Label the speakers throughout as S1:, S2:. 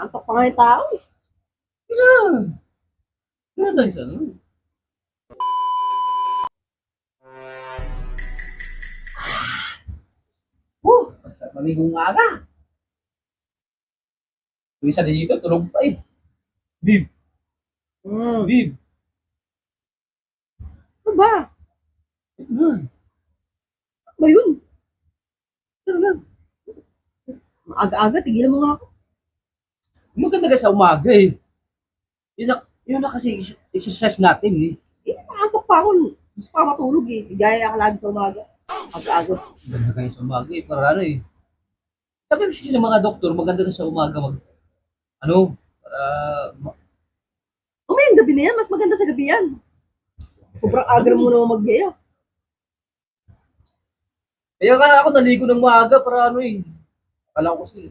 S1: Antok pa nga yung tao eh.
S2: Ano tayo sa ano? Sa pamigong aga. Yung isa dito, tulog pa eh. Bib, bib.
S1: Ano ba?
S2: Ano?
S1: Ano ba yun?
S2: Ano lang?
S1: Maaga-aga, tigilan mo nga ako.
S2: Maganda ka sa umaga eh. Yun na kasi exercise natin eh.
S1: Antok pa ako. Gusto pa matulog eh. Gaya ka lagi sa umaga. Aga-aga.
S2: Maganda kayo sa umaga eh. Para ano eh. Sabi kasi sa mga doktor, maganda ka sa umaga para
S1: Mamayang gabi na yan. Mas maganda sa gabi yan. Sobrang aga mo naman mag-gaya.
S2: kaya nga ako naligo ng maaga para ano eh. Akala ko kasi.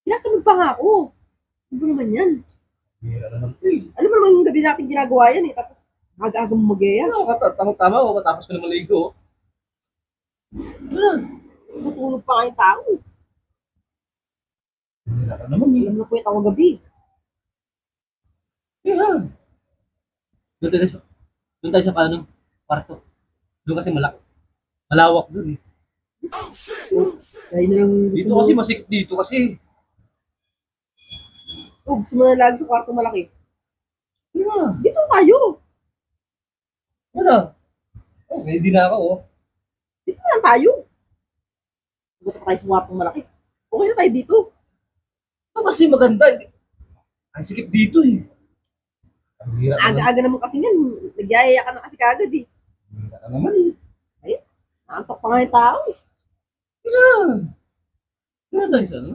S1: Tinatanong pa nga ako. Ano ba naman yan?
S2: Hira na lang eh.
S1: Alam mo naman yung gabi natin ginagawa yan eh. Tapos aga-aga mo mag-gaya.
S2: Tama ako, matapos ko na maligo.
S1: Natulog pa nga yung tao eh.
S2: Hira ka naman eh.
S1: Alam na po yung tao gabi.
S2: Yeah. Doon tayo sa paano, kwarto. Doon kasi malawak doon eh.
S1: Dahil na lang gusto
S2: Dito
S1: mo.
S2: kasi masikip dito kasi.
S1: Oh, gusto mo na lagi sa kwarto malaki.
S2: Ano?
S1: Dito tayo.
S2: Ano? Oh, ready na ako oh.
S1: Dito na tayo. Gusto pa tayo sa kwarto malaki. Okay na tayo dito.
S2: Ito kasi maganda. Ang sikip dito eh. Ang hira ka naman.
S1: Aga-aga naman kasi yan. Nagyayaya ka na kasi kagad eh.
S2: Ang hira ka naman eh.
S1: Naantok pa nga yung tao eh.
S2: Ano tayo sa ano?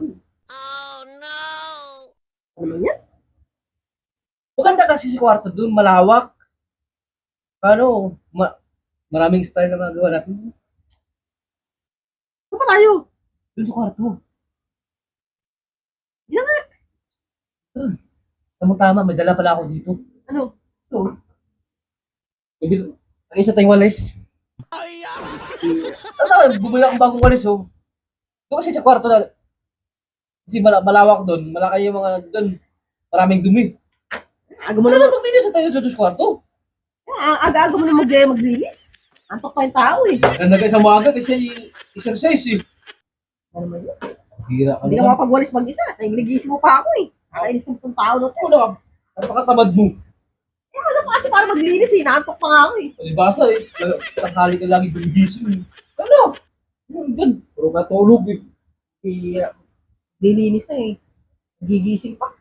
S1: Ano naman yan?
S2: Maganda kasi si kwarto doon, malawak. Paano? Maraming style na magawa natin.
S1: Saan pa tayo?
S2: Doon sa kwarto.
S1: Yan nga.
S2: Tama-tama, may dala pala ako dito.
S1: Ano?
S2: So, ang isa tayong walis. Ano, bumili akong bagong walis oh. Doon kasi sa kwarto na, kasi malawak doon, malaki yung mga doon, maraming dumi.
S1: Aga mo
S2: Ano
S1: naman.
S2: na maglinis tayo doon sa kwarto?
S1: Aga-aga mo naman maglinis. Antok pa yung tao eh.
S2: Ganda kayo sa umaga kasi exercise eh.
S1: Ano naman yan?
S2: Hira ka
S1: Hindi ka
S2: naman.
S1: makapagwalis mag-isa. Nagligising mo pa ako eh. Nakainis ng itong tao na to.
S2: Ano, napakatamad mo.
S1: Aga pa kasi para maglinis eh. Naantok pa nga ako eh.
S2: Palibasa eh, tanghali ka lagi gumigising eh. Ano? Yan, puro ka tulog eh.
S1: Nilinis na eh. Gigising pa.